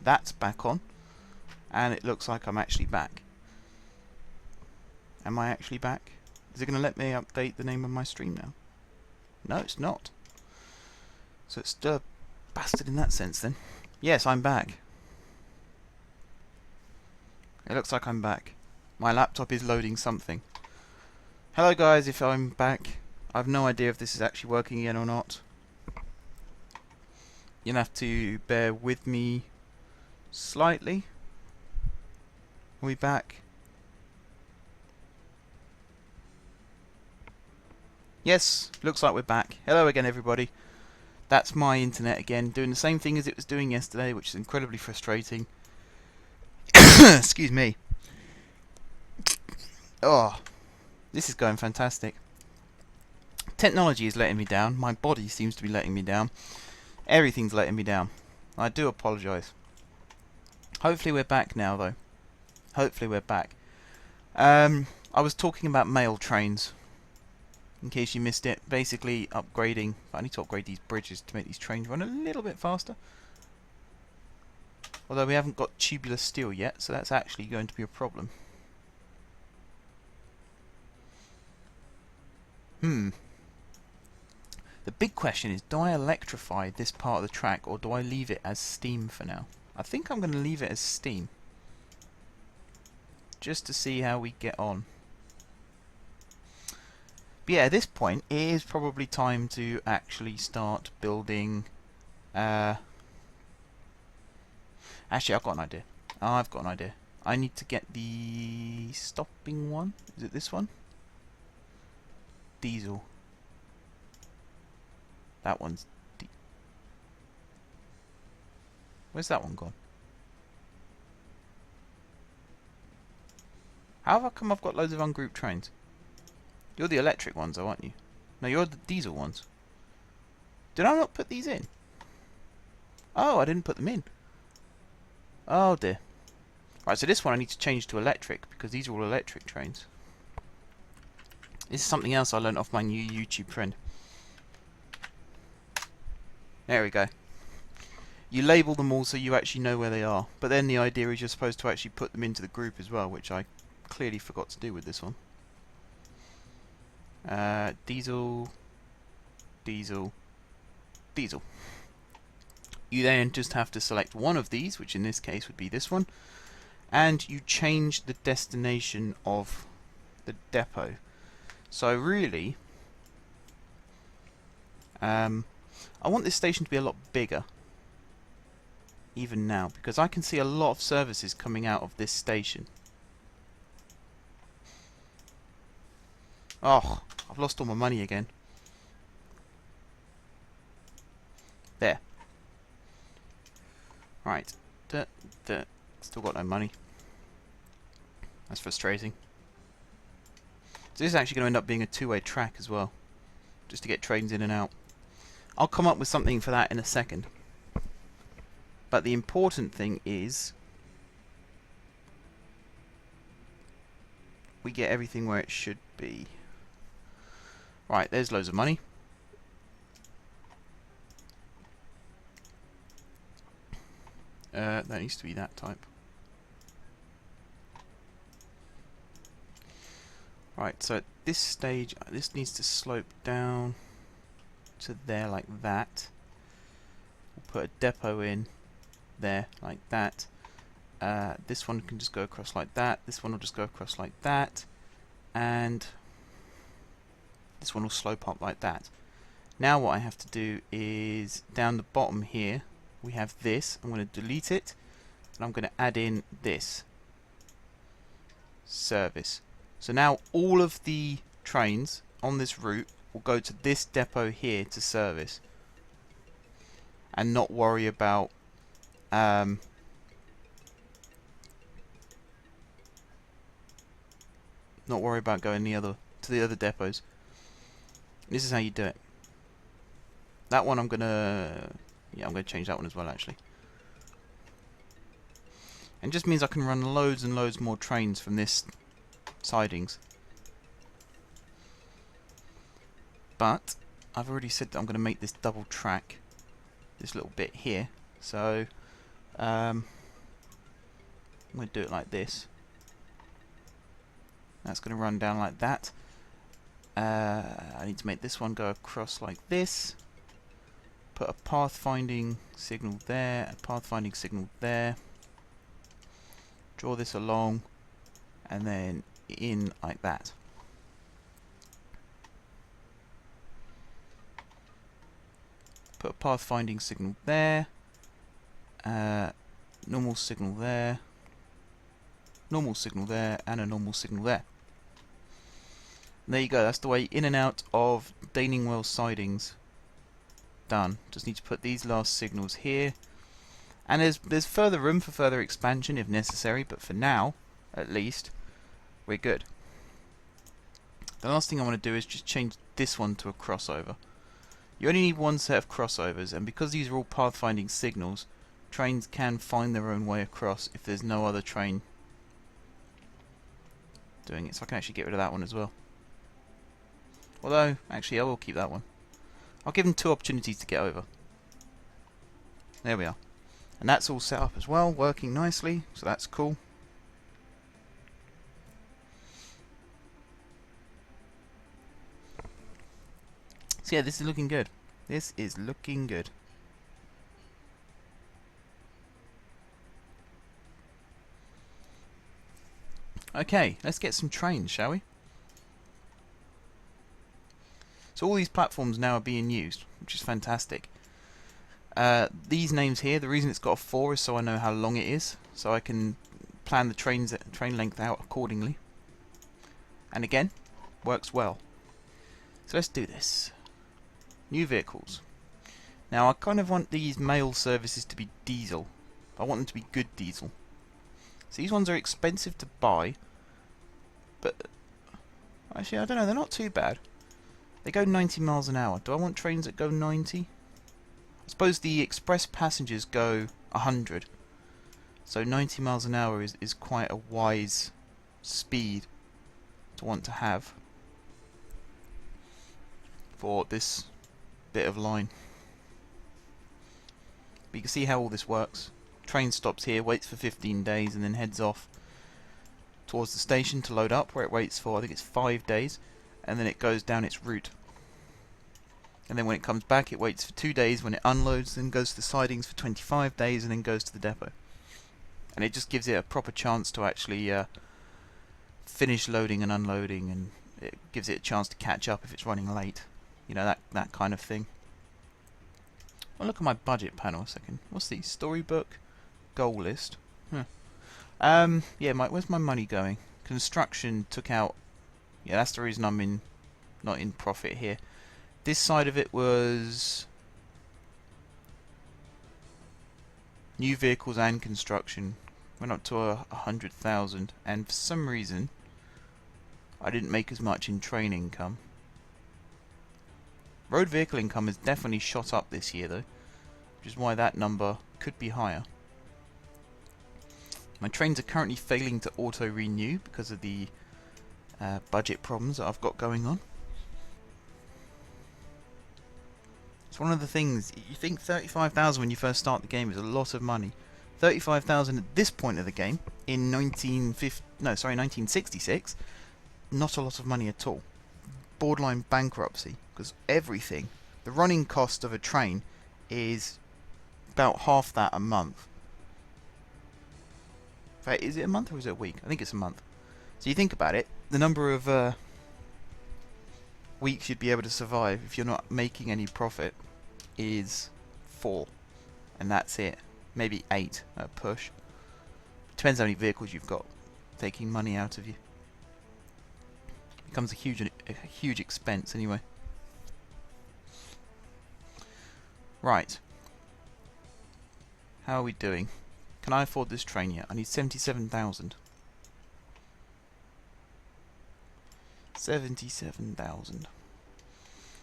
that's back on, and it looks like I'm actually back. Am I actually back? Is it going to let me update the name of my stream now? No, it's not. So it's still a bastard in that sense then. Yes, I'm back. It looks like I'm back. My laptop is loading something. Hello guys, if I'm back. I have no idea if this is actually working again or not. You'll have to bear with me slightly. Are we back? Yes, looks like we're back. Hello again everybody. That's my internet again, doing the same thing as it was doing yesterday, which is incredibly frustrating. Excuse me. Oh, this is going fantastic. Technology is letting me down. My body seems to be letting me down. Everything's letting me down. I do apologise. Hopefully we're back now, though. Hopefully we're back. I was talking about mail trains. In case you missed it. Basically upgrading. I need to upgrade these bridges to make these trains run a little bit faster. Although we haven't got tubular steel yet, so that's actually going to be a problem. The big question is, do I electrify this part of the track, or do I leave it as steam for now? I think I'm going to leave it as steam. Just to see how we get on. But yeah, at this point, it is probably time to actually start building... Actually, I've got an idea. I've got an idea. I need to get the stopping one. Is it this one? Diesel. That one's... Where's that one gone? How come I've got loads of ungrouped trains? You're the electric ones, though, aren't you? No, you're the diesel ones. Did I not put these in? Oh, I didn't put them in. Oh dear. Right, so this one I need to change to electric, because these are all electric trains. This is something else I learned off my new YouTube friend. There we go. You label them all so you actually know where they are. But then the idea is you're supposed to actually put them into the group as well, which I clearly forgot to do with this one. Diesel, diesel, diesel. You then just have to select one of these, which in this case would be this one, and you change the destination of the depot. So really, I want this station to be a lot bigger, even now, because I can see a lot of services coming out of this station. Oh, I've lost all my money again. There. Right. Still got no money. That's frustrating. So this is actually going to end up being a two-way track as well, just to get trains in and out. I'll come up with something for that in a second. But the important thing is we get everything where it should be. Right, there's loads of money. That needs to be that type. Right, so at this stage, this needs to slope down to there like that. We'll put a depot in there like that. This one can just go across like that. This one will just go across like that. And this one will slope up like that. Now what I have to do is down the bottom here we have this. I'm going to delete it and I'm going to add in this service. So now all of the trains on this route will go to this depot here to service and not worry about not worry about going to the other depots. This is how you do it. That one I'm gonna change that one as well actually. And just means I can run loads and loads more trains from this sidings. But I've already said that I'm going to make this double track, this little bit here. So I'm going to do it like this. That's going to run down like that. I need to make this one go across like this. Put a pathfinding signal there, a pathfinding signal there. Draw this along, and then in like that. Put a pathfinding signal there, normal signal there, normal signal there, and a normal signal there. And there you go, that's the way in and out of Daningwell sidings. Done. Just need to put these last signals here. And there's further room for further expansion if necessary, but for now, at least, we're good. The last thing I want to do is just change this one to a crossover. You only need one set of crossovers, and because these are all pathfinding signals, trains can find their own way across if there's no other train doing it. So I can actually get rid of that one as well. Although, actually I will keep that one. I'll give them 2 opportunities to get over. There we are. And that's all set up as well, working nicely, so that's cool. So yeah, this is looking good. This is looking good. Okay, let's get some trains, shall we? So all these platforms now are being used, which is fantastic. These names here, the reason it's got a 4 is so I know how long it is, so I can plan the train length out accordingly. And again, works well. So let's do this. New vehicles. Now I kind of want these mail services to be diesel. I want them to be good diesel. So these ones are expensive to buy, but actually I don't know, they're not too bad. They go 90 miles an hour. Do I want trains that go 90? I suppose the express passengers go 100. So 90 miles an hour is quite a wise speed to want to have for this bit of line. But you can see how all this works. Train stops here, waits for 15 days, and then heads off towards the station to load up, where it waits for, I think it's 5 days, and then it goes down its route. And then when it comes back, it waits for 2 days when it unloads, then goes to the sidings for 25 days, and then goes to the depot. And it just gives it a proper chance to actually finish loading and unloading, and it gives it a chance to catch up if it's running late. You know, that kind of thing. I'll look at my budget panel a second. What's the storybook? Goal list. Yeah, where's my money going? Construction took out. Yeah, that's the reason I'm not in profit here. This side of it was new vehicles and construction. Went up to 100,000, and for some reason I didn't make as much in train income. Road vehicle income has definitely shot up this year though, which is why that number could be higher. My trains are currently failing to auto-renew because of the budget problems that I've got going on. It's one of the things, you think 35,000 when you first start the game is a lot of money. 35,000 at this point of the game, in 1966, not a lot of money at all. Borderline bankruptcy, because everything, the running cost of a train is about half that a month. In fact, is it a month or is it a week? I think it's a month. So you think about it, the number of weeks you'd be able to survive if you're not making any profit is 4, and that's it. Maybe 8 at a push. Depends how many vehicles you've got taking money out of you. Becomes a huge expense anyway. Right. How are we doing? Can I afford this train yet? I need 77,000. 77,000.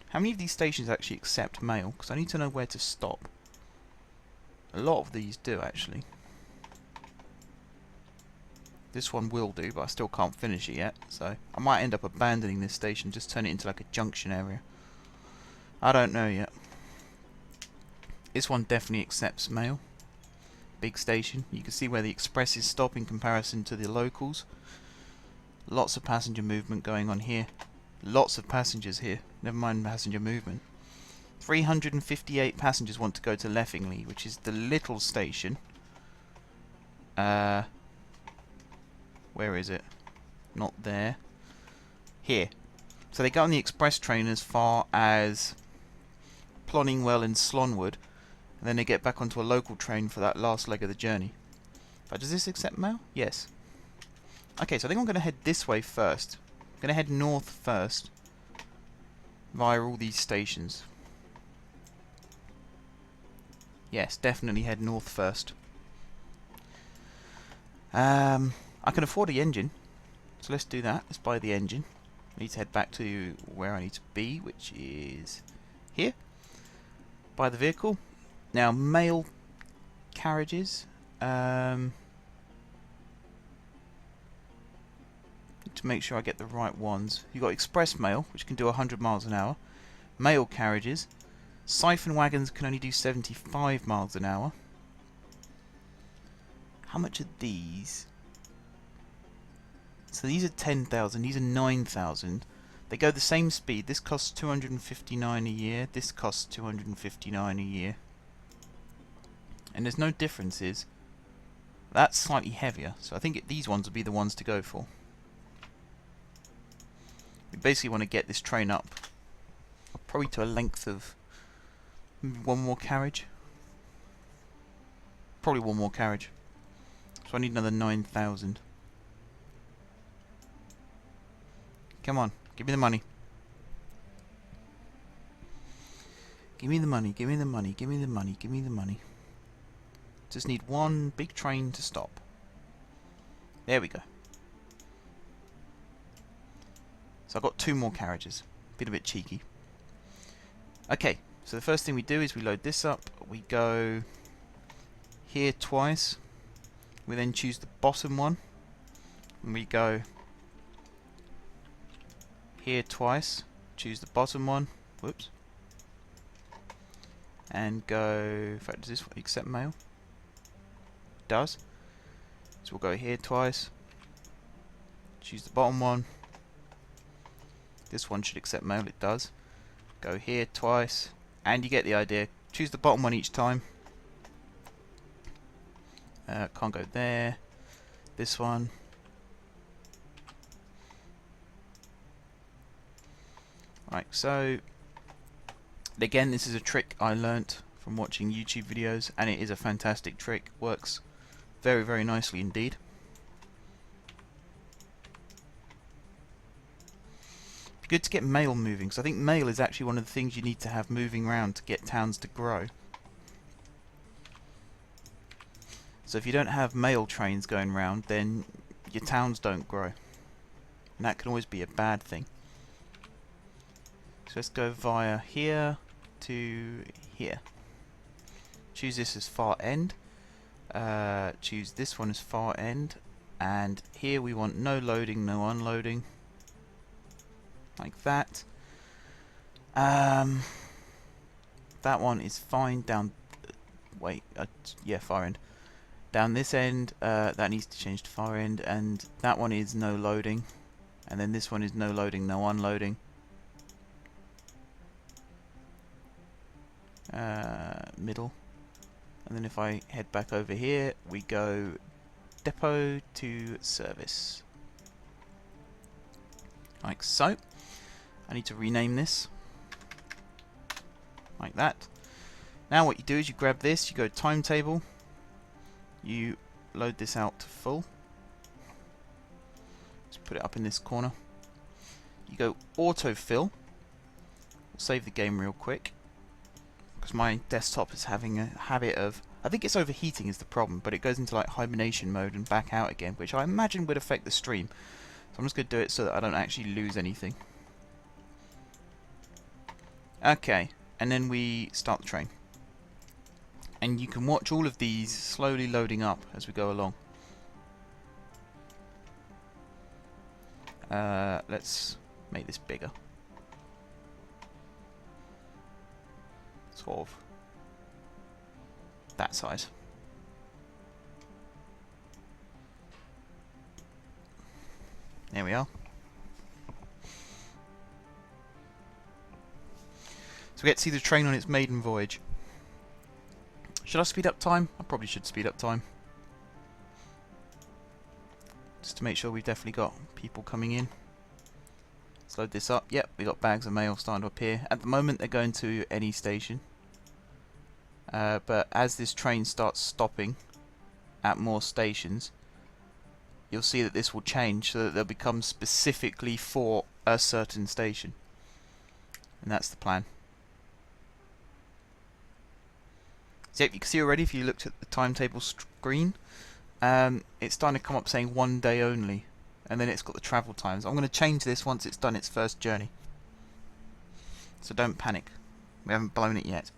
How many of these stations actually accept mail? Because I need to know where to stop. A lot of these do actually. This one will do, but I still can't finish it yet, so I might end up abandoning this station, just turn it into like a junction area. I don't know yet. This one definitely accepts mail. big station. You can see where the expresses stop in comparison to the locals. Lots of passenger movement going on here. Lots of passengers here, never mind passenger movement. 358 passengers want to go to Leffingly, which is the little station. Where is it? Not there. Here. So they go on the express train as far as Plonningwell and Slonwood, and then they get back onto a local train for that last leg of the journey. But does this accept mail? Yes. Okay, so I think I'm going to head this way first. I'm going to head north first, via all these stations. Yes, definitely head north first. I can afford the engine, so let's do that. Let's buy the engine. I need to head back to where I need to be, which is here. Buy the vehicle. Now, mail carriages. To make sure I get the right ones. You've got express mail, which can do 100 miles an hour. Mail carriages. Siphon wagons can only do 75 miles an hour. How much are these? So these are 10,000, these are 9,000. They go the same speed. This costs 259 a year, this costs 259 a year. And there's no differences. That's slightly heavier, so I think these ones will be the ones to go for. We basically want to get this train up, probably to a length of one more carriage. Probably one more carriage. So I need another 9,000. Come on, give me the money. Give me the money, give me the money, give me the money, give me the money. Just need one big train to stop. There we go. So I've got 2 more carriages. Been a bit cheeky. Okay, so the first thing we do is we load this up. We go here twice. We then choose the bottom one. And we go here twice. Choose the bottom one. Whoops. And go... In fact, does this accept mail? It does. So we'll go here twice. Choose the bottom one. This one should accept mail, it does. Go here twice, and you get the idea. Choose the bottom one each time. Can't go there. This one. Right, so again, this is a trick I learnt from watching YouTube videos, and it is a fantastic trick. Works very, very nicely indeed. Good to get mail moving, because I think mail is actually one of the things you need to have moving around to get towns to grow. So if you don't have mail trains going around, then your towns don't grow. And that can always be a bad thing. So let's go via here to here. Choose this as far end. Choose this one as far end. And here we want no loading, no unloading. Like that. That one is fine down... wait, yeah, far end. Down this end, that needs to change to far end, and that one is no loading. And then this one is no loading, no unloading. Middle. And then if I head back over here, we go depot to service. Like so. I need to rename this. Like that. Now what you do is you grab this, you go timetable, you load this out to full. Let's put it up in this corner. You go autofill. We'll save the game real quick, because my desktop is having a habit of, I think it's overheating is the problem, but it goes into like hibernation mode and back out again, which I imagine would affect the stream. So I'm just going to do it so that I don't actually lose anything. Okay, and then we start the train. And you can watch all of these slowly loading up as we go along. Let's make this bigger. Sort of that size. There we are. So we get to see the train on its maiden voyage. Should I speed up time? I probably should speed up time. Just to make sure we've definitely got people coming in. Let's load this up. Yep, we got bags of mail starting to appear. At the moment they're going to any station. But as this train starts stopping at more stations, you'll see that this will change so that they'll become specifically for a certain station. And that's the plan. So yep, you can see already if you looked at the timetable screen, it's starting to come up saying 1 day only, and then it's got the travel times. I'm going to change this once it's done its first journey. So don't panic, we haven't blown it yet.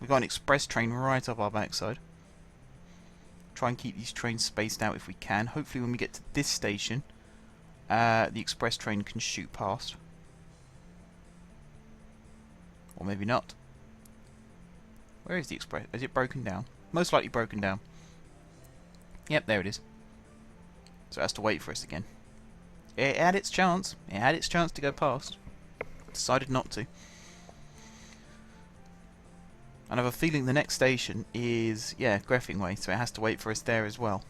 We've got an express train right up our backside. Try and keep these trains spaced out if we can. Hopefully when we get to this station, the express train can shoot past. Or maybe not. Where is the express? Is it broken down? Most likely broken down. Yep, there it is. So it has to wait for us again. It had its chance. It had its chance to go past. Decided not to. And I have a feeling the next station is, yeah, Greffing Way, so it has to wait for us there as well.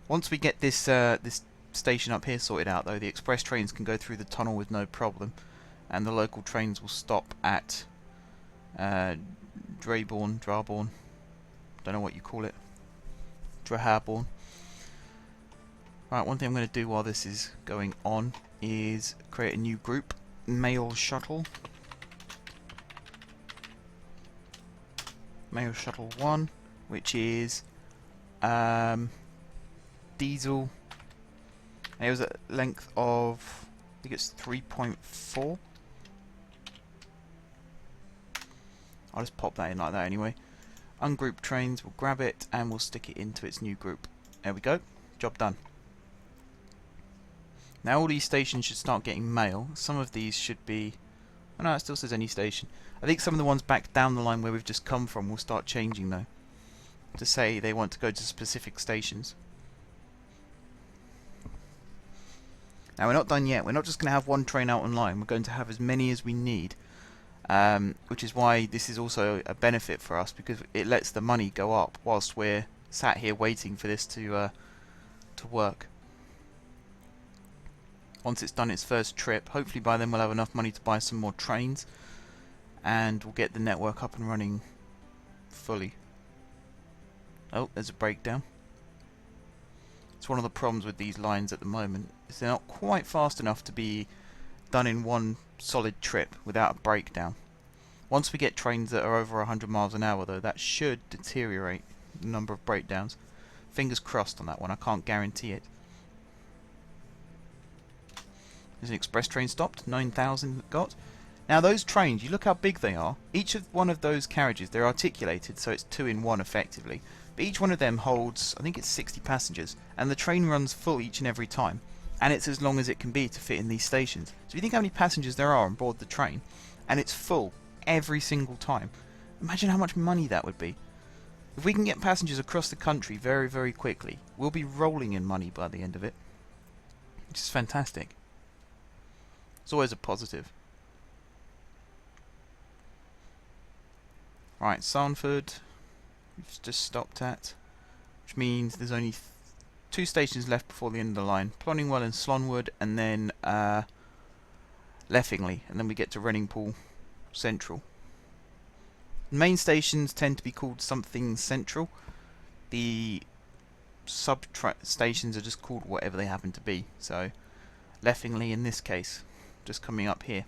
Once we get this this station up here sorted out, though, the express trains can go through the tunnel with no problem, and the local trains will stop at Draborn, don't know what you call it, Drahaborn. Right, one thing I'm going to do while this is going on is create a new group, Mail Shuttle. Mail Shuttle 1, which is diesel. And it was a length of, I think it's 3.4. I'll just pop that in like that anyway. Ungroup trains, we'll grab it and we'll stick it into its new group. There we go, job done. Now all these stations should start getting mail. Some of these should be, oh no, it still says any station. I think some of the ones back down the line where we've just come from will start changing though, to say they want to go to specific stations. Now we're not done yet. We're not just going to have one train out online. We're going to have as many as we need. Which is why this is also a benefit for us, because it lets the money go up whilst we're sat here waiting for this to work. Once it's done its first trip, hopefully by then we'll have enough money to buy some more trains, and we'll get the network up and running fully. Oh, there's a breakdown. It's one of the problems with these lines at the moment, is they're not quite fast enough to be done in one solid trip without a breakdown. Once we get trains that are over 100 miles an hour though, that should deteriorate the number of breakdowns. Fingers crossed on that one, I can't guarantee it. There's an express train stopped, 9,000 got. Now those trains, you look how big they are. Each of one of those carriages, they're articulated so it's 2 in 1 effectively. But each one of them holds, I think it's 60 passengers, and the train runs full each and every time. And it's as long as it can be to fit in these stations. So if you think how many passengers there are on board the train, and it's full every single time, imagine how much money that would be. If we can get passengers across the country very, very quickly, we'll be rolling in money by the end of it. Which is fantastic. It's always a positive. Right, Sarnford, we've just stopped at, which means there's only 2 stations left before the end of the line. Plonningwell and Slonwood, and then Leffingly, and then we get to Renningpool Central. The main stations tend to be called something central. The sub-stations are just called whatever they happen to be. So, Leffingly in this case, just coming up here.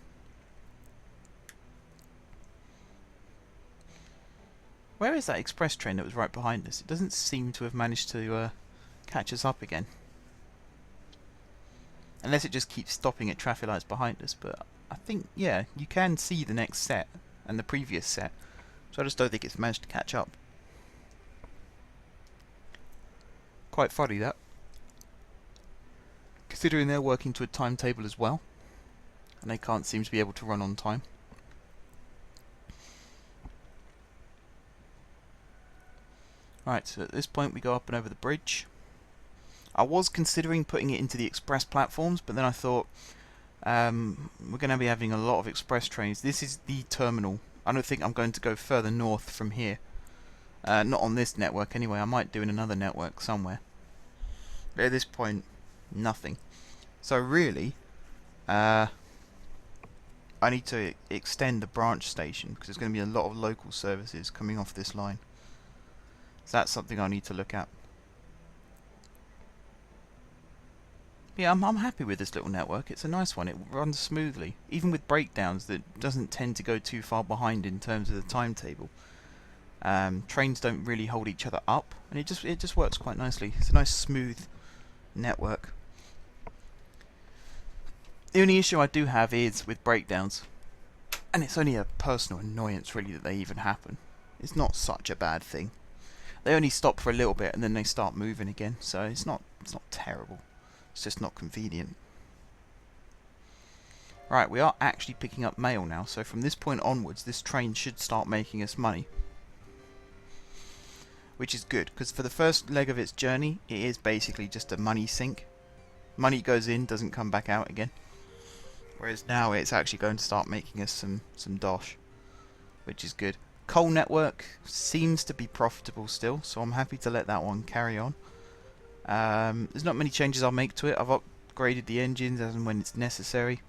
Where is that express train that was right behind us? It doesn't seem to have managed to catch us up again. Unless it just keeps stopping at traffic lights behind us, but I think, yeah, you can see the next set and the previous set, so I just don't think it's managed to catch up. Quite funny that, considering they're working to a timetable as well, and they can't seem to be able to run on time. Right, so at this point we go up and over the bridge. I was considering putting it into the express platforms, but then I thought we're going to be having a lot of express trains. This is the terminal. I don't think I'm going to go further north from here. Not on this network anyway. I might do in another network somewhere. But at this point, nothing. So really, I need to extend the branch station because there's going to be a lot of local services coming off this line. So that's something I need to look at. Yeah, I'm happy with this little network. It's a nice one. It runs smoothly, even with breakdowns. That doesn't tend to go too far behind in terms of the timetable. Trains don't really hold each other up, and it just works quite nicely. It's a nice smooth network. The only issue I do have is with breakdowns, and it's only a personal annoyance really that they even happen. It's not such a bad thing. They only stop for a little bit and then they start moving again, so it's not terrible. It's just not convenient. Right, we are actually picking up mail now, so from this point onwards this train should start making us money. Which is good, because for the first leg of its journey it is basically just a money sink. Money goes in, doesn't come back out again. Whereas now it's actually going to start making us some dosh, which is good. Coal network seems to be profitable still, so I'm happy to let that one carry on. There's not many changes I'll make to it. I've upgraded the engines as and when it's necessary.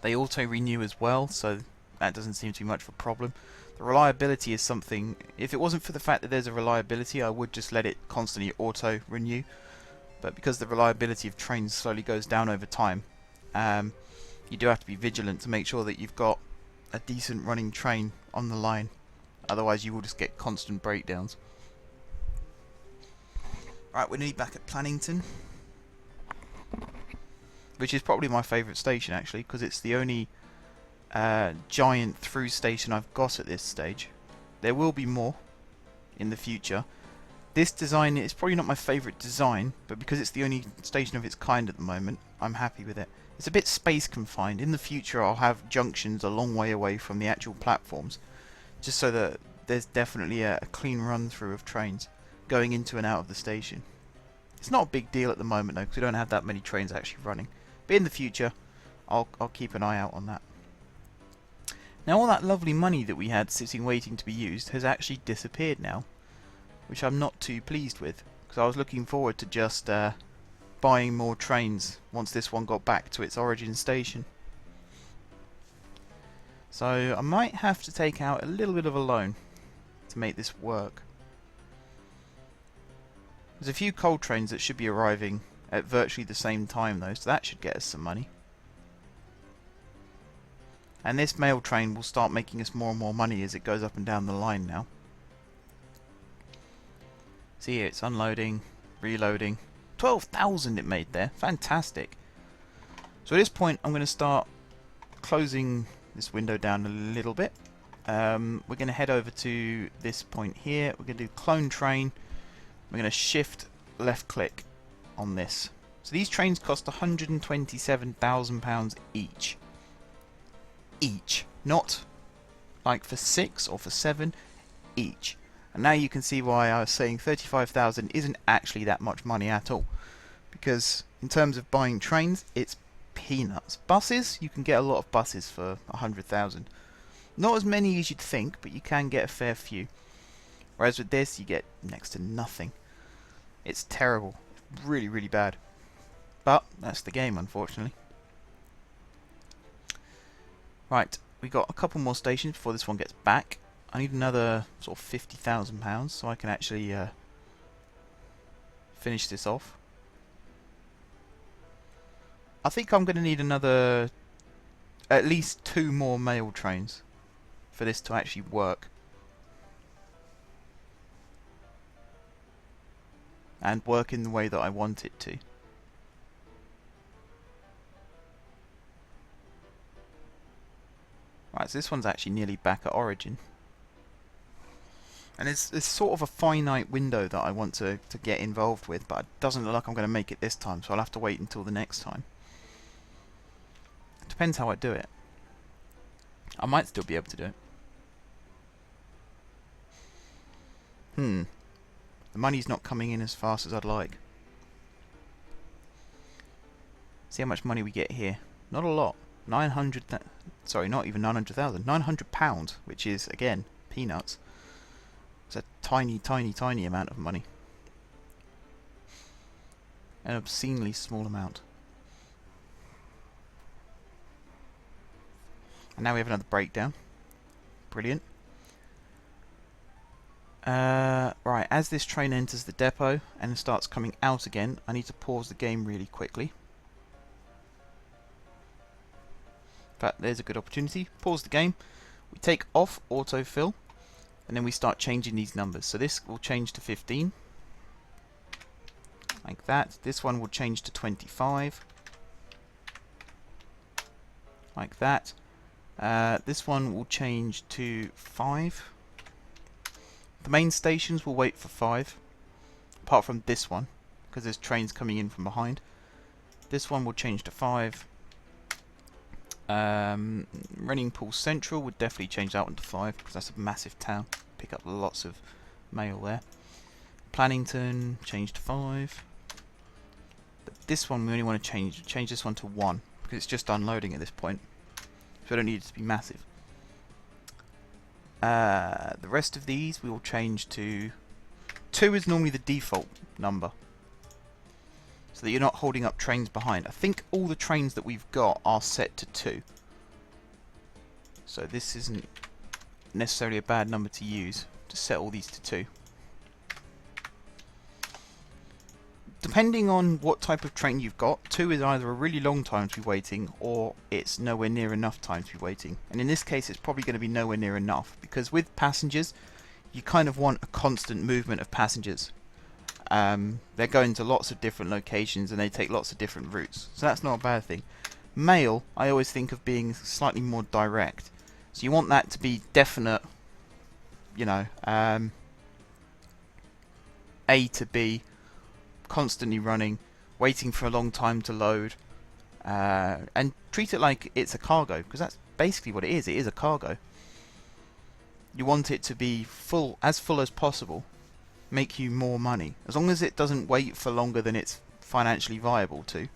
They auto renew as well, so that doesn't seem to be much of a problem. The reliability is something, if it wasn't for the fact that there's a reliability, I would just let it constantly auto renew. But because the reliability of trains slowly goes down over time, you do have to be vigilant to make sure that you've got a decent running train on the line. Otherwise you will just get constant breakdowns. Right, we're nearly back at Plannington, which is probably my favourite station actually, because it's the only giant through station I've got at this stage. There will be more in the future. This design is probably not my favourite design, but because it's the only station of its kind at the moment, I'm happy with it. It's a bit space confined. In the future I'll have junctions a long way away from the actual platforms, just so that there's definitely a clean run through of trains going into and out of the station. It's not a big deal at the moment though, because we don't have that many trains actually running. But in the future I'll keep an eye out on that. Now all that lovely money that we had sitting waiting to be used has actually disappeared now, which I'm not too pleased with, because I was looking forward to just buying more trains once this one got back to its origin station. So I might have to take out a little bit of a loan to make this work. There's a few coal trains that should be arriving at virtually the same time though, so that should get us some money. And this mail train will start making us more and more money as it goes up and down the line now. See here, it's unloading, reloading. 12,000 it made there. Fantastic. So at this point I'm going to start closing this window down a little bit. We're going to head over to this point here. We're going to do clone train. We're going to shift left click on this. So these trains cost £127,000 each. Each. Not like for 6 or for 7. Each. And now you can see why I was saying 35,000 isn't actually that much money at all. Because in terms of buying trains, it's peanuts. Buses, you can get a lot of buses for 100,000. Not as many as you'd think, but you can get a fair few. Whereas with this, you get next to nothing. It's terrible. Really, really bad. But that's the game, unfortunately. Right, we got a couple more stations before this one gets back. I need another sort of £50,000 so I can actually finish this off. I think I'm going to need another, at least 2 more mail trains for this to actually work. And work in the way that I want it to. Right, so this one's actually nearly back at origin. And it's sort of a finite window that I want to get involved with, but it doesn't look like I'm going to make it this time, so I'll have to wait until the next time. It depends how I do it. I might still be able to do it. The money's not coming in as fast as I'd like. See how much money we get here. Not a lot. 900. Sorry, not even 900,000. £900, which is again peanuts. It's a tiny, tiny, tiny amount of money. An obscenely small amount. And now we have another breakdown. Brilliant. Right, as this train enters the depot and starts coming out again, I need to pause the game really quickly. In fact, there's a good opportunity. Pause the game. We take off autofill, and then we start changing these numbers. So this will change to 15. Like that. This one will change to 25. Like that. This one will change to 5. The main stations will wait for 5, apart from this one, because there's trains coming in from behind. This one will change to 5. Running Pool Central would definitely change that one to 5, because that's a massive town. Pick up lots of mail there. Plannington, change to 5. But this one we only want to change this one to 1, because it's just unloading at this point. So I don't need it to be massive. The rest of these we will change to 2 is normally the default number, so that you're not holding up trains behind. I think all the trains that we've got are set to 2, so this isn't necessarily a bad number to use to set all these to 2. Depending on what type of train you've got, 2 is either a really long time to be waiting, or it's nowhere near enough time to be waiting. And in this case, it's probably going to be nowhere near enough, because with passengers, you kind of want a constant movement of passengers. They're going to lots of different locations, and they take lots of different routes, so that's not a bad thing. Mail, I always think of being slightly more direct, so you want that to be definite, you know, A to B, constantly running, waiting for a long time to load, and treat it like it's a cargo, because that's basically what it is. It is a cargo. You want it to be full as possible, make you more money, as long as it doesn't wait for longer than it's financially viable to.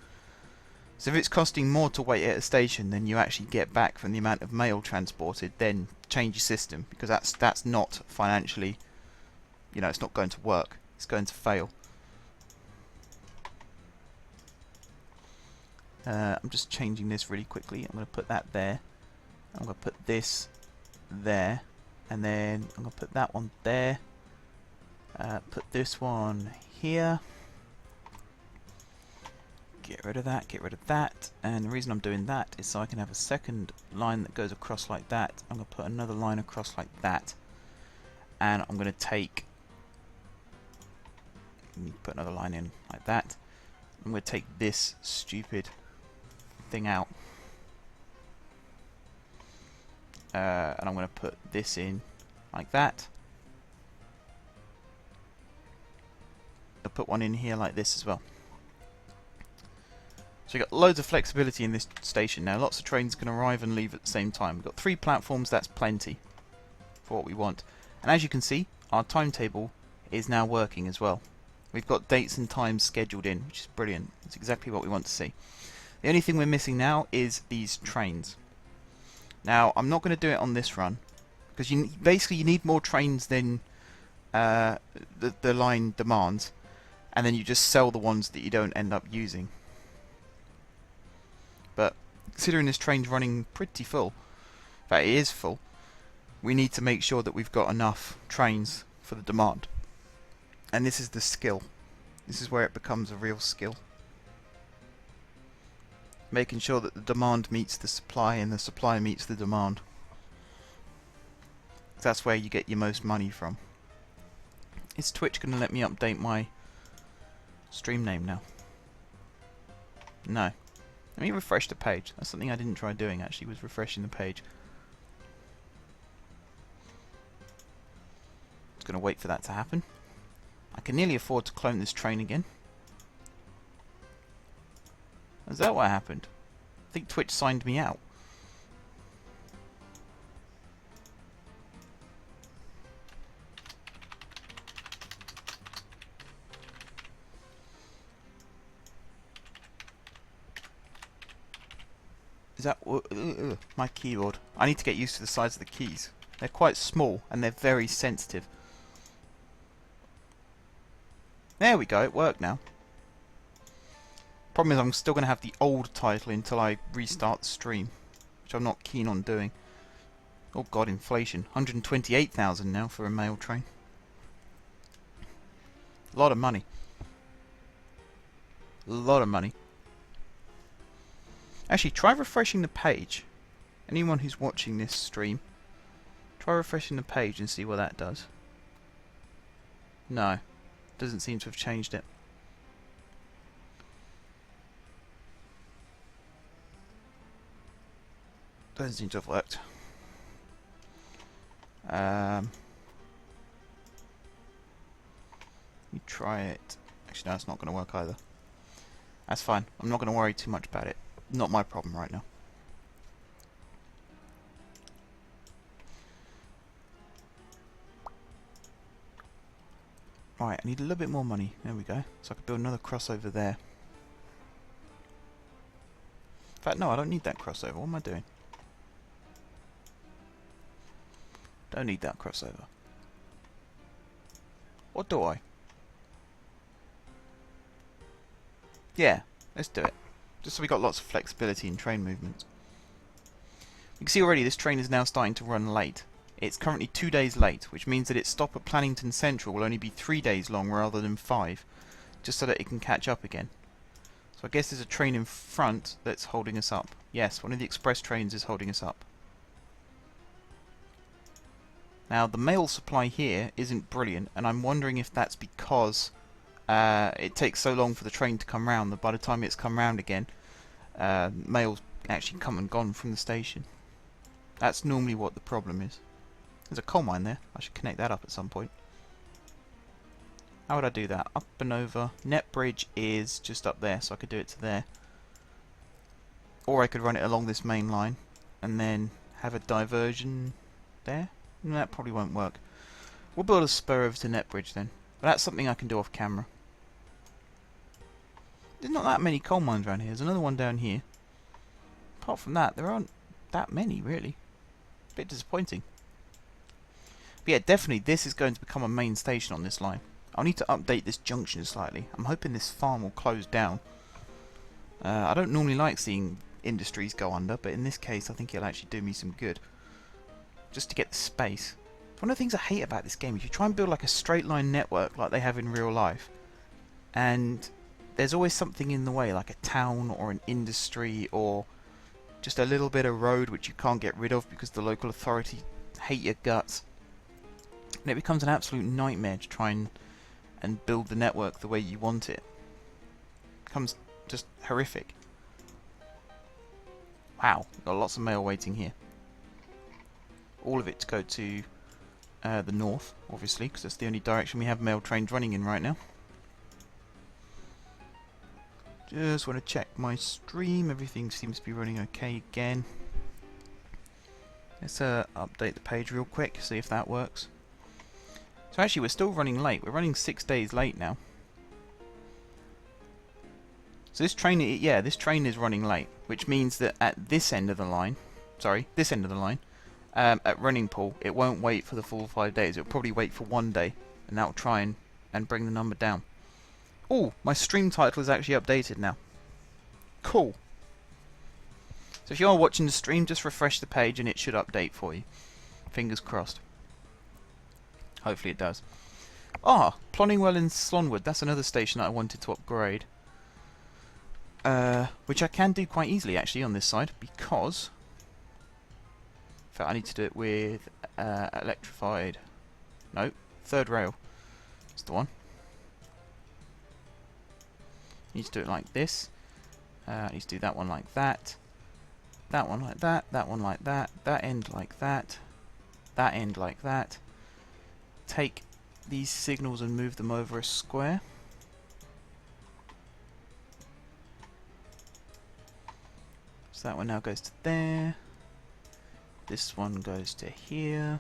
So if it's costing more to wait at a station than you actually get back from the amount of mail transported, then change your system, because that's not financially, you know, it's not going to work. It's going to fail. I'm just changing this really quickly. I'm going to put that there. I'm going to put this there. And then I'm going to put that one there. Put this one here. Get rid of that, get rid of that. And the reason I'm doing that is so I can have a second line that goes across like that. I'm going to put another line across like that. And I'm going to take... put another line in like that. I'm going to take this stupid thing out, and I'm going to put this in like that. I'll put one in here like this as well. So you've got loads of flexibility in this station now. Lots of trains can arrive and leave at the same time. We've got 3 platforms, that's plenty for what we want. And as you can see, our timetable is now working as well. We've got dates and times scheduled in, which is brilliant. It's exactly what we want to see. The only thing we're missing now is these trains. Now, I'm not going to do it on this run, because basically you need more trains than the line demands, and then you just sell the ones that you don't end up using. But considering this train's running pretty full, in fact it is full, we need to make sure that we've got enough trains for the demand. And this is the skill. This is where it becomes a real skill. Making sure that the demand meets the supply and the supply meets the demand. That's where you get your most money from. Is Twitch going to let me update my stream name now? No. Let me refresh the page. That's something I didn't try doing actually, was refreshing the page. Just going to wait for that to happen. I can nearly afford to clone this train again. Is that what happened? I think Twitch signed me out. Is that my keyboard? I need to get used to the size of the keys. They're quite small and they're very sensitive. There we go, it worked now. Problem is I'm still going to have the old title until I restart the stream, which I'm not keen on doing. Oh god, inflation. 128,000 now for a mail train. A lot of money. A lot of money. Actually, try refreshing the page. Anyone who's watching this stream, try refreshing the page and see what that does. No, doesn't seem to have changed it. Doesn't seem to have worked. You try it. Actually, no, it's not going to work either. That's fine. I'm not going to worry too much about it. Not my problem right now. Right, I need a little bit more money. There we go. So I could build another crossover there. In fact, no, I don't need that crossover. What am I doing? Don't need that crossover. Or do I? Yeah, let's do it. Just so we got lots of flexibility in train movements. You can see already this train is now starting to run late. It's currently 2 days late, which means that its stop at Plannington Central will only be 3 days long rather than 5, just so that it can catch up again. So I guess there's a train in front that's holding us up. Yes, one of the express trains is holding us up. Now the mail supply here isn't brilliant, and I'm wondering if that's because it takes so long for the train to come round that by the time it's come round again, mail's actually come and gone from the station. That's normally what the problem is. There's a coal mine there. I should connect that up at some point. How would I do that? Up and over. Net bridge is just up there, so I could do it to there. Or I could run it along this main line and then have a diversion there. No, that probably won't work. We'll build a spur over to Net bridge then. But that's something I can do off camera. There's not that many coal mines around here. There's another one down here. Apart from that, there aren't that many, really. A bit disappointing. But yeah, definitely this is going to become a main station on this line. I'll need to update this junction slightly. I'm hoping this farm will close down. I don't normally like seeing industries go under, but in this case I think it'll actually do me some good. Just to get the space. One of the things I hate about this game is you try and build like a straight line network like they have in real life, and there's always something in the way, like a town or an industry or just a little bit of road which you can't get rid of because the local authority hate your guts. And it becomes an absolute nightmare to try and build the network the way you want it. It becomes just horrific. Wow, got lots of mail waiting here. All of it to go to the north, obviously, because that's the only direction we have mail trains running in right now. Just want to check my stream. Everything seems to be running okay again. Let's update the page real quick, see if that works. So actually we're still running late. We're running 6 days late now. So this train, yeah, this train is running late, which means that at this end of the line, this end of the line, at Running Pool, it won't wait for the full 5 days. It'll probably wait for 1 day, and that'll try and bring the number down. Oh, my stream title is actually updated now. Cool. So if you are watching the stream, just refresh the page and it should update for you. Fingers crossed. Hopefully it does. Ah, Plonningwell and Slonwood. That's another station that I wanted to upgrade. Which I can do quite easily actually on this side, because in fact I need to do it with electrified. No, third rail. That's the one. I need to do it like this. I need to do that one like that. That one like that. That one like that. That end like that. That end like that. Take these signals and move them over a square. So that one now goes to there. This one goes to here.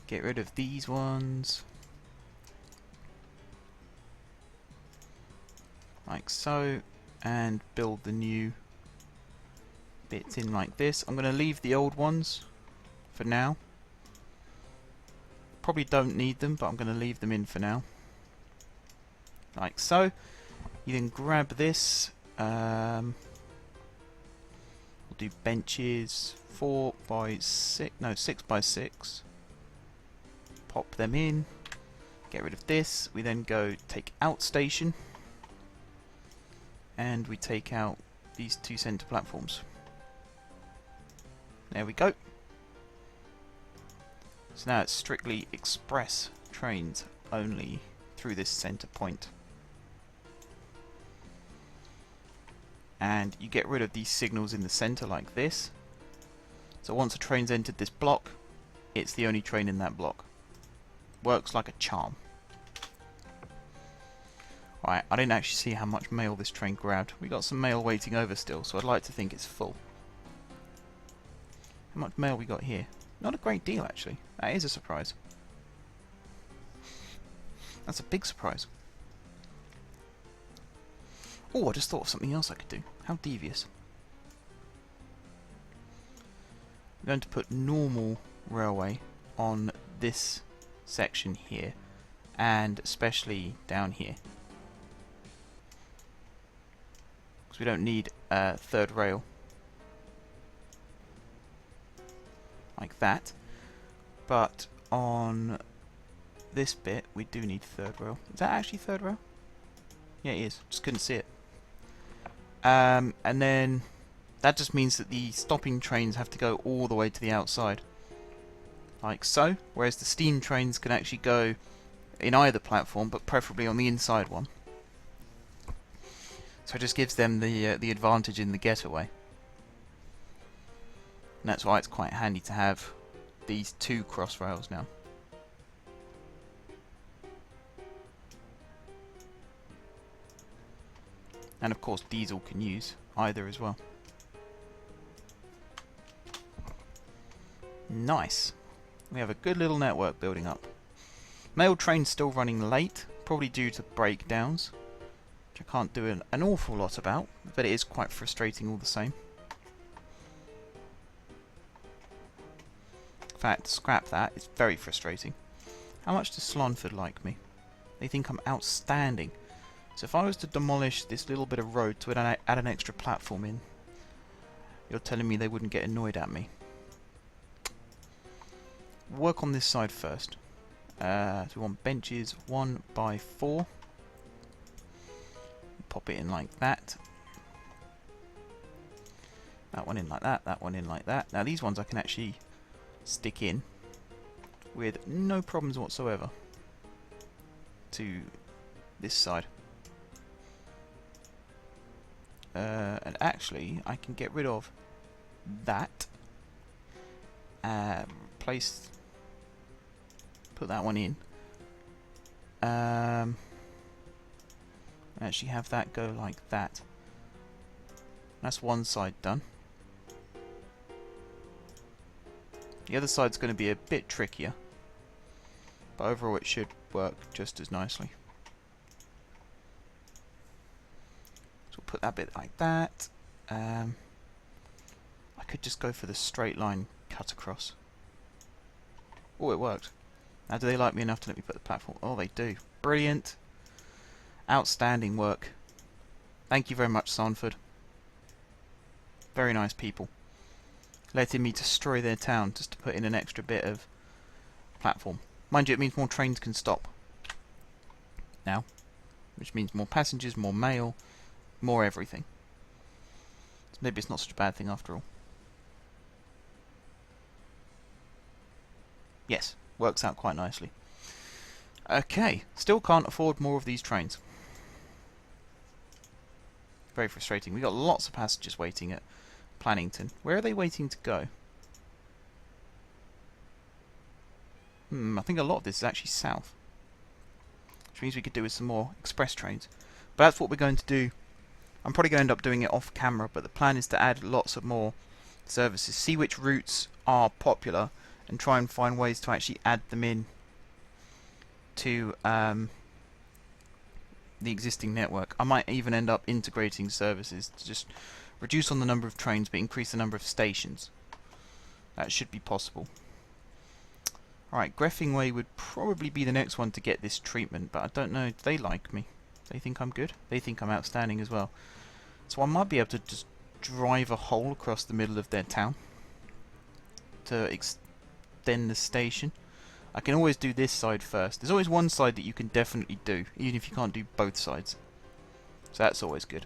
Get rid of these ones. Like so. And build the new bits in like this. I'm going to leave the old ones for now. Probably don't need them, but I'm going to leave them in for now. Like so. You then grab this. We'll do benches 4 by 6, no 6 by 6. Pop them in. Get rid of this. We then go take out station. And we take out these 2 center platforms. There we go. So now it's strictly express trains only through this center point. And you get rid of these signals in the center like this. So once a train's entered this block, it's the only train in that block. Works like a charm. Right, I didn't actually see how much mail this train grabbed. We got some mail waiting over still, so I'd like to think it's full. How much mail we got here? Not a great deal, actually. That is a surprise. That's a big surprise. Oh, I just thought of something else I could do. How devious. I'm going to put normal railway on this section here, and especially down here. Because we don't need a third rail. Like that. But on this bit, we do need third rail. Is that actually third rail? Yeah, it is. Just couldn't see it. And then that just means that the stopping trains have to go all the way to the outside. Like so. Whereas the steam trains can actually go in either platform, but preferably on the inside one. So it just gives them the advantage in the getaway. And that's why it's quite handy to have these 2 cross rails now. And of course diesel can use either as well. Nice. We have a good little network building up. Mail train's still running late, probably due to breakdowns, which I can't do an awful lot about, but it is quite frustrating all the same. In fact, scrap that, it's very frustrating. How much does Slanford like me? They think I'm outstanding. So if I was to demolish this little bit of road to add an extra platform in, you're telling me they wouldn't get annoyed at me. Work on this side first. So we want benches 1 by 4. Pop it in like that. That one in like that, that one in like that. Now these ones I can actually stick in with no problems whatsoever to this side. And actually I can get rid of that, put that one in, actually have that go like that. That's one side done. The other side's going to be a bit trickier, but overall it should work just as nicely. So we'll put that bit like that. I could just go for the straight line cut across. Oh, it worked. Now, do they like me enough to let me put the platform? Oh, they do. Brilliant. Outstanding work. Thank you very much, Sanford. Very nice people. Letting me destroy their town just to put in an extra bit of platform. Mind you, it means more trains can stop now, which means more passengers, more mail, more everything. So maybe it's not such a bad thing after all. Yes, works out quite nicely. Okay, still can't afford more of these trains. Very frustrating. We got lots of passengers waiting at Plannington. Where are they waiting to go? I think a lot of this is actually south, which means we could do with some more express trains. But that's what we're going to do. I'm probably going to end up doing it off camera, but the plan is to add lots of more services, see which routes are popular, and try and find ways to actually add them in to the existing network. I might even end up integrating services to just Reduce on the number of trains, but increase the number of stations. That should be possible. Alright, Greffingway would probably be the next one to get this treatment, but I don't know, do they like me? They think I'm good? They think I'm outstanding as well. So I might be able to just drive a hole across the middle of their town to extend the station. I can always do this side first. There's always one side that you can definitely do, even if you can't do both sides. So that's always good.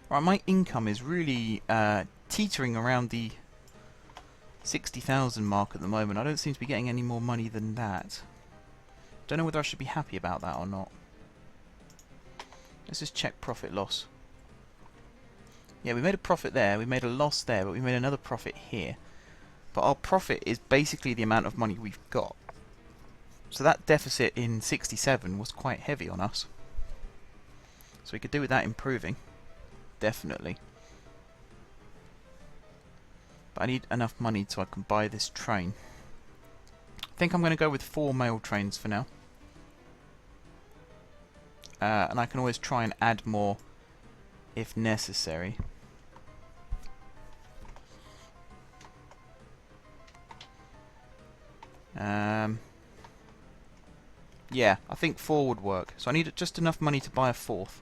Right, my income is really teetering around the 60,000 mark at the moment. I don't seem to be getting any more money than that. Don't know whether I should be happy about that or not. Let's just check profit loss. Yeah, we made a profit there, we made a loss there, but we made another profit here. But our profit is basically the amount of money we've got. So that deficit in 67 was quite heavy on us. So we could do with that improving. Definitely. But I need enough money so I can buy this train. I think I'm going to go with 4 mail trains for now. And I can always try and add more if necessary. Yeah, I think 4 would work. So I need just enough money to buy a 4th.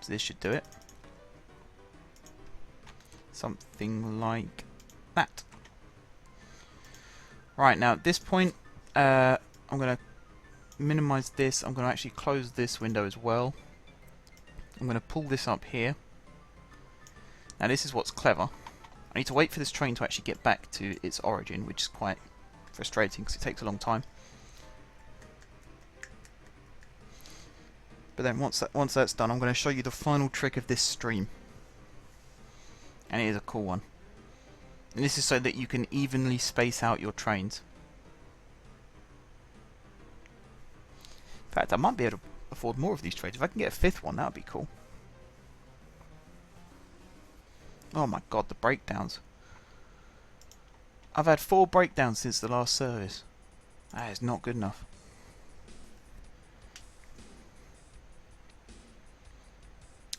So this should do it. Something like that. Right, now at this point, I'm going to minimize this. I'm going to actually close this window as well. I'm going to pull this up here. Now this is what's clever. I need to wait for this train to actually get back to its origin, which is quite frustrating because it takes a long time. But then once that's done, I'm going to show you the final trick of this stream. And it is a cool one. And this is so that you can evenly space out your trains. In fact, I might be able to afford more of these trains. If I can get a 5th one, that would be cool. Oh my god, the breakdowns. I've had 4 breakdowns since the last service. That is not good enough.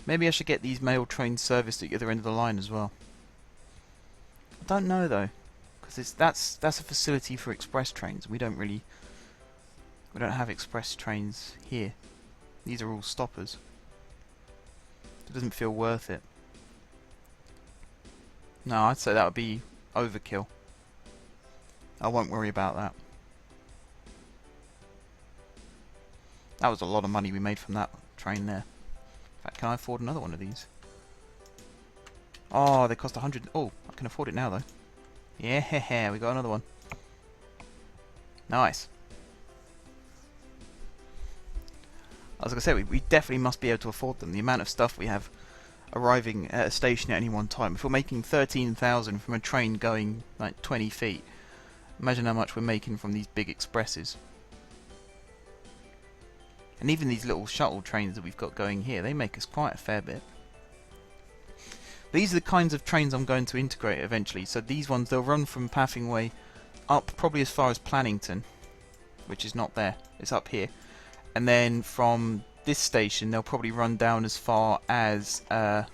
Maybe I should get these mail trains serviced at the other end of the line as well. I don't know though, because that's a facility for express trains. We don't have express trains here. These are all stoppers. It doesn't feel worth it. No, I'd say that would be overkill. I won't worry about that. That was a lot of money we made from that train there. In fact, can I afford another one of these? Oh, they cost 100. Oh, I can afford it now though. Yeah, we got another one. Nice. I was going to say, we definitely must be able to afford them. The amount of stuff we have arriving at a station at any one time. If we're making 13,000 from a train going like 20 feet, imagine how much we're making from these big expresses. And even these little shuttle trains that we've got going here, they make us quite a fair bit. These are the kinds of trains I'm going to integrate eventually. So these ones, they'll run from Paffingway up probably as far as Plannington, which is not there. It's up here. And then from this station, they'll probably run down as far as down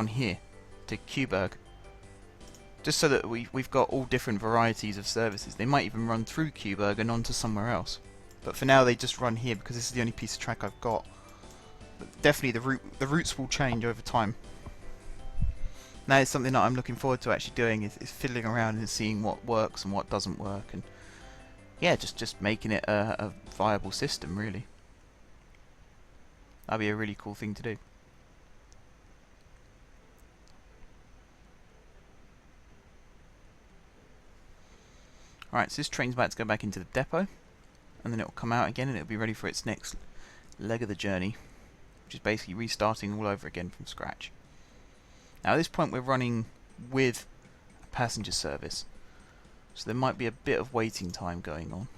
here to Cuburg. Just so that we've got all different varieties of services. They might even run through Cuburg and on to somewhere else. But for now, they just run here because this is the only piece of track I've got. But definitely, the routes will change over time. Now, it's something that I'm looking forward to actually doing is fiddling around and seeing what works and what doesn't work, and yeah, just making it a viable system, really. That'd be a really cool thing to do. Alright, so this train's about to go back into the depot, and then it will come out again and it will be ready for its next leg of the journey, which is basically restarting all over again from scratch. Now at this point we're running with a passenger service, so there might be a bit of waiting time going on.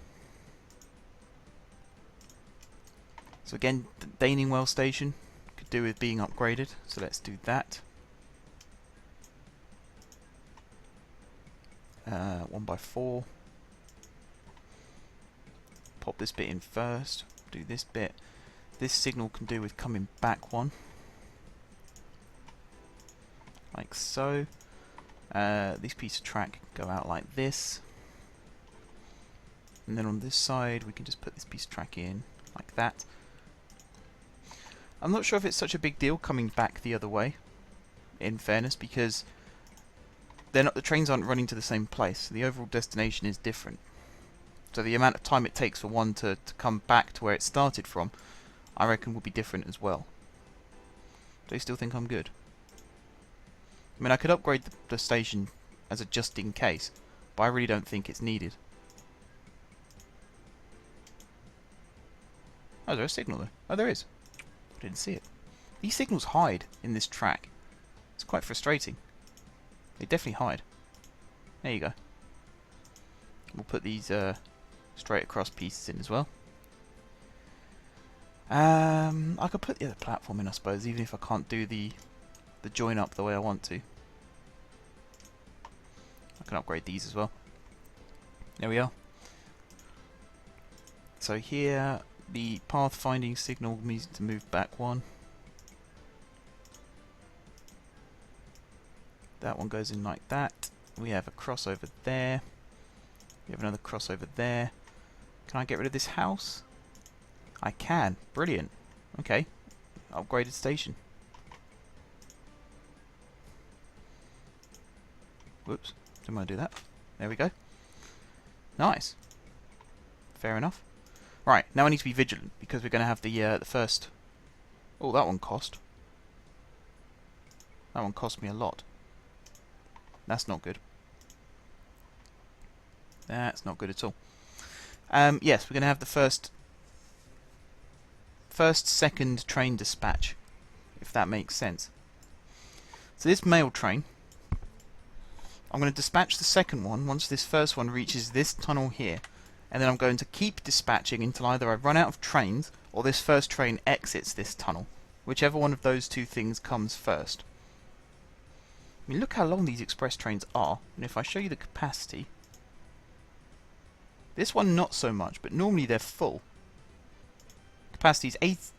So again, the Daningwell station could do with being upgraded, so let's do that. 1x4. pop this bit in first, do this bit. This signal can do with coming back one, like so. This piece of track go out like this, and then on this side we can just put this piece of track in like that. I'm not sure if it's such a big deal coming back the other way, in fairness, because the trains aren't running to the same place, so the overall destination is different. So the amount of time it takes for one to come back to where it started from, I reckon will be different as well. Do you still think I'm good? I mean, I could upgrade the station as a just in case, but I really don't think it's needed. Oh, is there a signal there? Oh, there is. I didn't see it. These signals hide in this track. It's quite frustrating. They definitely hide. There you go. We'll put these straight across pieces in as well. I could put the other platform in, I suppose, even if I can't do the join up the way I want to. I can upgrade these as well. There we are. So here, the pathfinding signal needs to move back one. That one goes in like that. We have a crossover there. We have another crossover there. Can I get rid of this house? I can. Brilliant. Okay. Upgraded station. Whoops. Didn't want to do that. There we go. Nice. Fair enough. Right. Now I need to be vigilant because we're going to have the first... Oh, that one cost. That one cost me a lot. That's not good. That's not good at all. Yes, we're going to have the first, second train dispatch, if that makes sense. So this mail train, I'm going to dispatch the second one once this first one reaches this tunnel here, and then I'm going to keep dispatching until either I run out of trains or this first train exits this tunnel, whichever one of those two things comes first. I mean, look how long these express trains are, and if I show you the capacity, this one not so much, but normally they're full. Capacity is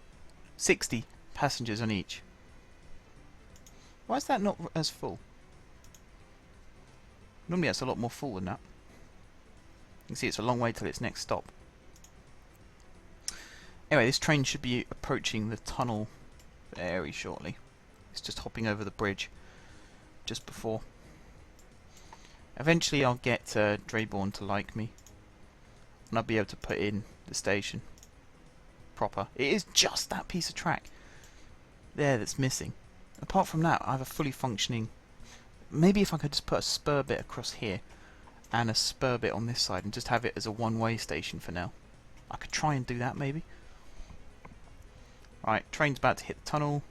60 passengers on each. Why is that not as full? Normally that's a lot more full than that. You can see it's a long way till its next stop. Anyway, this train should be approaching the tunnel very shortly. It's just hopping over the bridge just before. Eventually I'll get Drayborn to like me, and I'll be able to put in the station proper. It is just that piece of track there that's missing. Apart from that, I have a fully functioning... Maybe if I could just put a spur bit across here and a spur bit on this side and just have it as a one-way station for now. I could try and do that maybe. Right, train's about to hit the tunnel.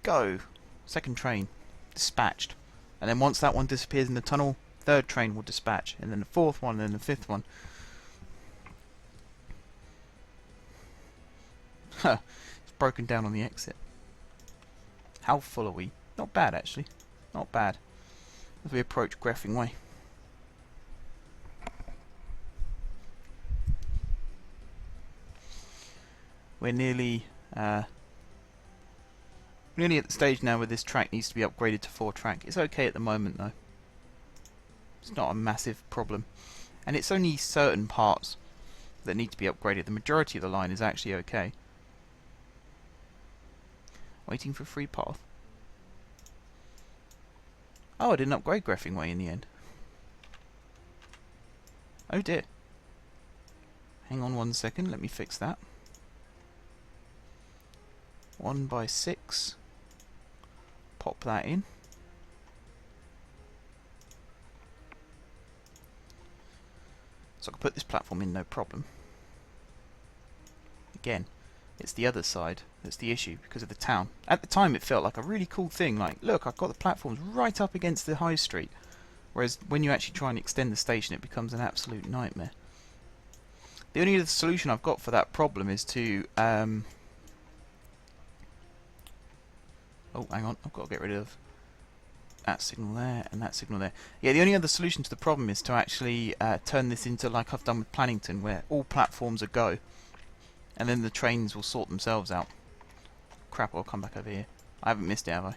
Go! Second train. Dispatched. And then once that one disappears in the tunnel, third train will dispatch. And then the fourth one, and then the fifth one. Huh. It's broken down on the exit. How full are we? Not bad, actually. Not bad. As we approach Greffing Way. We're nearly at the stage now where this track needs to be upgraded to 4-track. It's okay at the moment though. It's not a massive problem. And it's only certain parts that need to be upgraded. The majority of the line is actually okay. Waiting for free path. Oh, I didn't upgrade Greffing Way in the end. Oh dear. Hang on 1 second, let me fix that. 1x6. Pop that in. So I can put this platform in no problem. Again, it's the other side that's the issue because of the town. At the time it felt like a really cool thing, like look, I've got the platforms right up against the high street. Whereas when you actually try and extend the station it becomes an absolute nightmare. The only other solution I've got for that problem is to oh, hang on, I've got to get rid of that signal there and that signal there. Yeah, the only other solution to the problem is to actually turn this into like I've done with Plannington, where all platforms are go, and then the trains will sort themselves out. Crap, I'll come back over here. I haven't missed it, have I?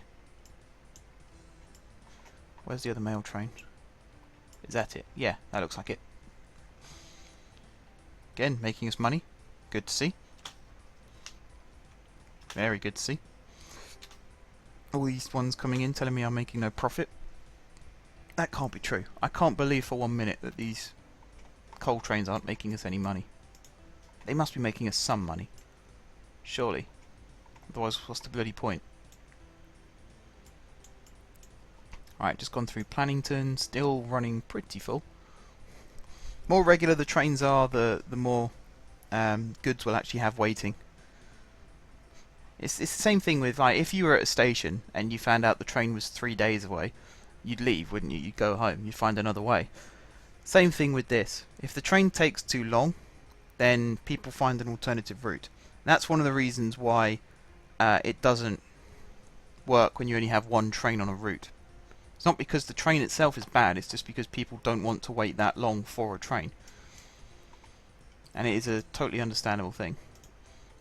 Where's the other mail train? Is that it? Yeah, that looks like it. Again, making us money. Good to see. Very good to see. All these ones coming in telling me I'm making no profit. That can't be true. I can't believe for 1 minute that these coal trains aren't making us any money. They must be making us some money. Surely. Otherwise, what's the bloody point? Alright, just gone through Plannington, still running pretty full. More regular the trains are, the more goods will actually have waiting. It's the same thing with, like, if you were at a station and you found out the train was 3 days away, you'd leave, wouldn't you? You'd go home, you'd find another way. Same thing with this. If the train takes too long, then people find an alternative route. And that's one of the reasons why it doesn't work when you only have one train on a route. It's not because the train itself is bad, it's just because people don't want to wait that long for a train. And it is a totally understandable thing.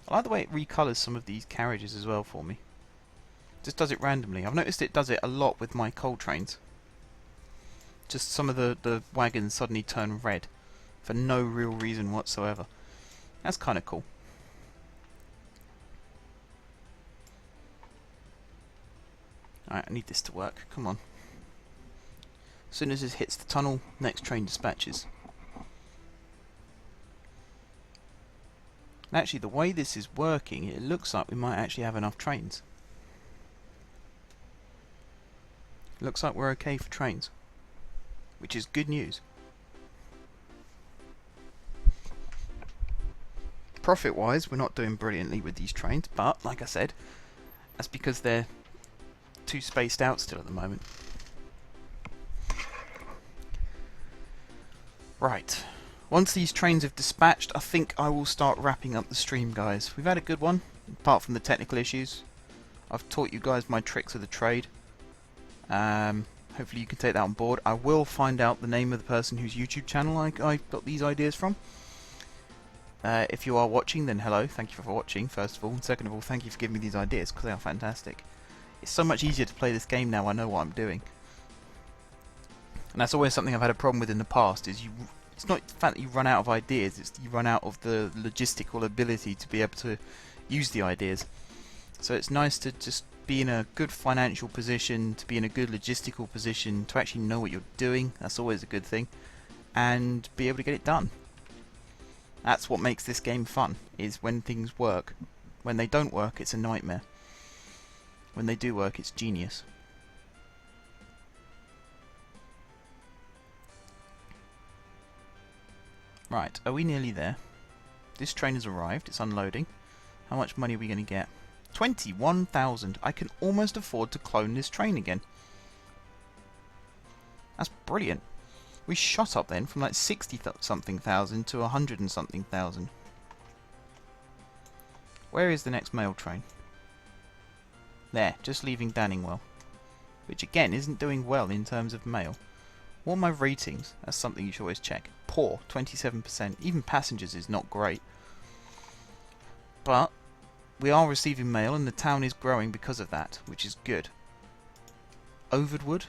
I like the way it recolours some of these carriages as well for me. It just does it randomly. I've noticed it does it a lot with my coal trains. Just some of the wagons suddenly turn red for no real reason whatsoever. That's kind of cool. Alright, I need this to work. Come on. As soon as it hits the tunnel, next train dispatches. And actually, the way this is working, it looks like we might actually have enough trains. Looks like we're okay for trains, which is good news. Profit-wise, we're not doing brilliantly with these trains, but like I said, that's because they're too spaced out still at the moment. Right. Once these trains have dispatched, I think I will start wrapping up the stream, guys. We've had a good one, apart from the technical issues. I've taught you guys my tricks of the trade. Hopefully you can take that on board. I will find out the name of the person whose YouTube channel I got these ideas from. If you are watching, then hello. Thank you for watching, first of all. And second of all, thank you for giving me these ideas, because they are fantastic. It's so much easier to play this game now I know what I'm doing. And that's always something I've had a problem with in the past, is it's not the fact that you run out of ideas, it's you run out of the logistical ability to be able to use the ideas. So it's nice to just be in a good financial position, to be in a good logistical position, to actually know what you're doing. That's always a good thing. And be able to get it done. That's what makes this game fun, is when things work. When they don't work, it's a nightmare. When they do work, it's genius. Right, are we nearly there? This train has arrived, it's unloading. How much money are we going to get? 21,000. I can almost afford to clone this train again. That's brilliant. We shot up then from like 60-something thousand to 100 and something thousand. Where is the next mail train? There, just leaving Danningwell. Which again isn't doing well in terms of mail. What are my ratings? That's something you should always check. Poor, 27%. Even passengers is not great. But we are receiving mail and the town is growing because of that, which is good. Overwood?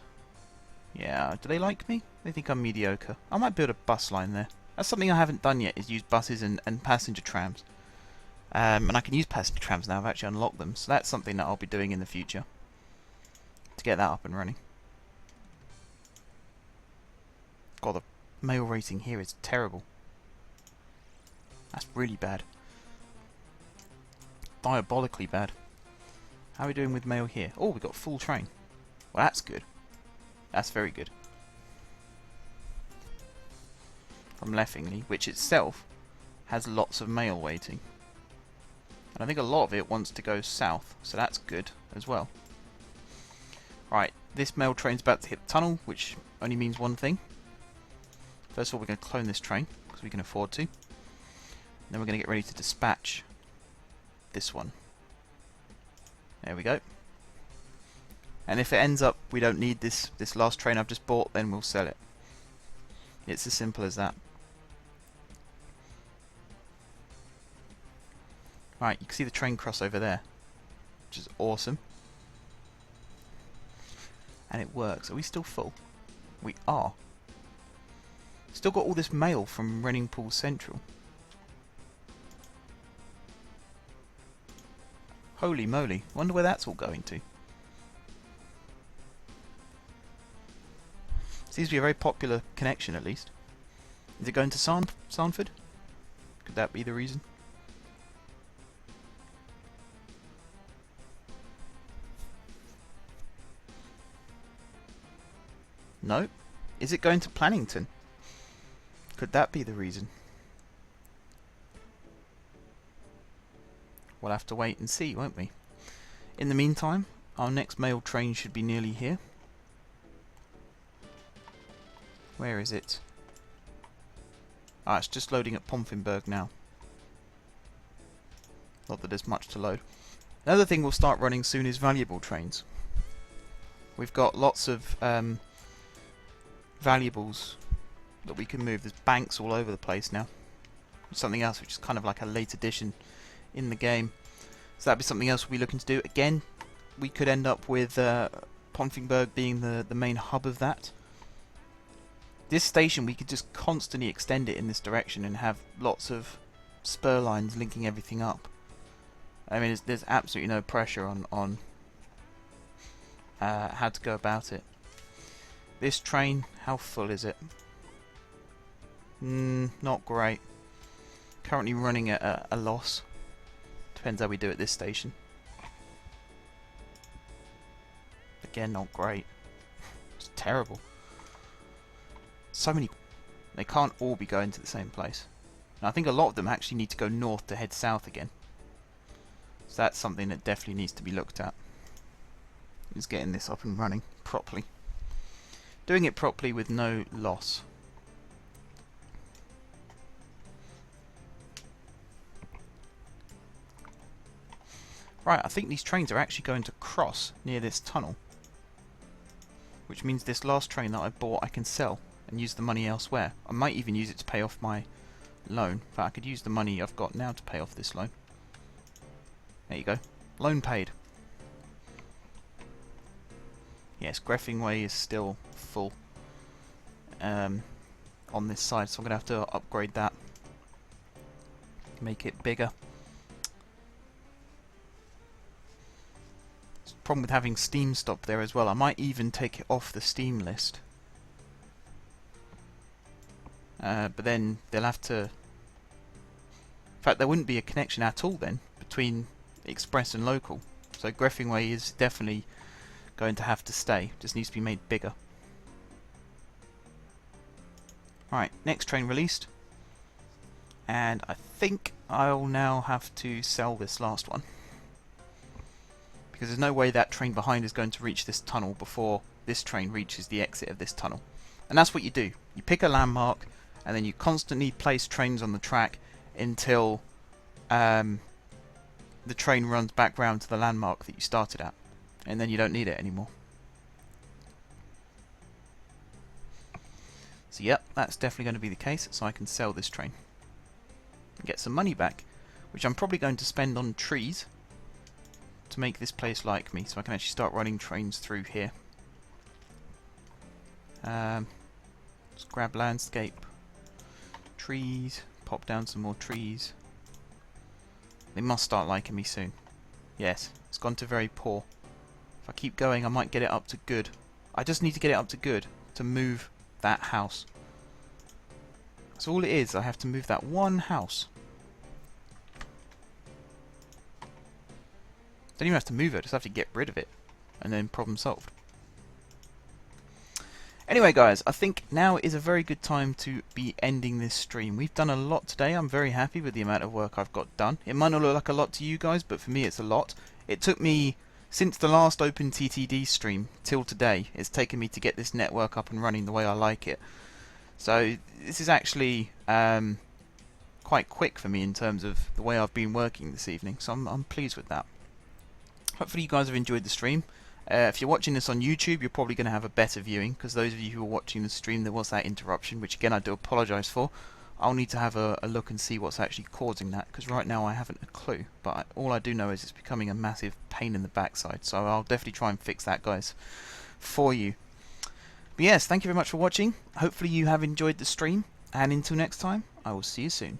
Yeah, do they like me? They think I'm mediocre. I might build a bus line there. That's something I haven't done yet, is use buses and passenger trams. And I can use passenger trams now, I've actually unlocked them. So that's something that I'll be doing in the future. To get that up and running. God, the mail rating here is terrible. That's really bad. Diabolically bad. How are we doing with mail here? Oh, we got full train. Well, that's good. That's very good. From Leffingley, which itself has lots of mail waiting. And I think a lot of it wants to go south, so that's good as well. Right, this mail train's about to hit the tunnel, which only means one thing. First of all, we're going to clone this train, because we can afford to. Then we're going to get ready to dispatch this one. There we go. And if it ends up we don't need this last train I've just bought, then we'll sell it. It's as simple as that. Right, you can see the train cross over there, which is awesome. And it works. Are we still full? We are. Still got all this mail from Renningpool Central. Holy moly. Wonder where that's all going to. Seems to be a very popular connection, at least. Is it going to Sarnford? Could that be the reason? No. Is it going to Plannington? Could that be the reason? We'll have to wait and see, won't we? In the meantime, our next mail train should be nearly here. Where is it? Ah, it's just loading at Pomfenberg now. Not that there's much to load. Another thing we'll start running soon is valuable trains. We've got lots of valuables that we can move. There's banks all over the place now. Something else which is kind of like a late addition in the game. So that'd be something else we'll be looking to do. Again, we could end up with Pomfenberg being the main hub of that. This station, we could just constantly extend it in this direction and have lots of spur lines linking everything up. I mean, there's absolutely no pressure on how to go about it. This train, how full is it? Not great. Currently running at a loss. Depends how we do at this station. Again, not great. It's terrible. So many. They can't all be going to the same place. And I think a lot of them actually need to go north to head south again. So that's something that definitely needs to be looked at. Is getting this up and running properly. Doing it properly with no loss. Right, I think these trains are actually going to cross near this tunnel. Which means this last train that I bought I can sell and use the money elsewhere. I might even use it to pay off my loan. But I could use the money I've got now to pay off this loan. There you go. Loan paid. Yes, Greffingway is still full on this side, so I'm going to have to upgrade that. Make it bigger. There's a problem with having Steam stop there as well. I might even take it off the Steam list. But then they'll have to... In fact, there wouldn't be a connection at all then between Express and Local. So Greffingway is definitely going to have to stay. Just needs to be made bigger. Right, next train released. And I think I'll now have to sell this last one. Because there's no way that train behind is going to reach this tunnel before this train reaches the exit of this tunnel. And that's what you do. You pick a landmark and then you constantly place trains on the track until the train runs back round to the landmark that you started at. And then you don't need it anymore. So yep, that's definitely going to be the case, so I can sell this train. And get some money back, which I'm probably going to spend on trees to make this place like me, so I can actually start running trains through here. Let's grab landscape. Trees, pop down some more trees. They must start liking me soon. Yes, it's gone to very poor. If I keep going, I might get it up to good. I just need to get it up to good to move that house. That's all it is. I have to move that one house. Don't even have to move it, just have to get rid of it. And then problem solved. Anyway guys, I think now is a very good time to be ending this stream. We've done a lot today. I'm very happy with the amount of work I've got done. It might not look like a lot to you guys, but for me it's a lot. It took me, since the last OpenTTD stream till today, it's taken me to get this network up and running the way I like it. So this is actually quite quick for me in terms of the way I've been working this evening, so I'm pleased with that. Hopefully you guys have enjoyed the stream. If you're watching this on YouTube, you're probably going to have a better viewing, because those of you who are watching the stream, there was that interruption, which again I do apologise for. I'll need to have a look and see what's actually causing that, because right now I haven't a clue. But all I do know is it's becoming a massive pain in the backside, so I'll definitely try and fix that, guys, for you. But yes, thank you very much for watching. Hopefully you have enjoyed the stream, and until next time, I will see you soon.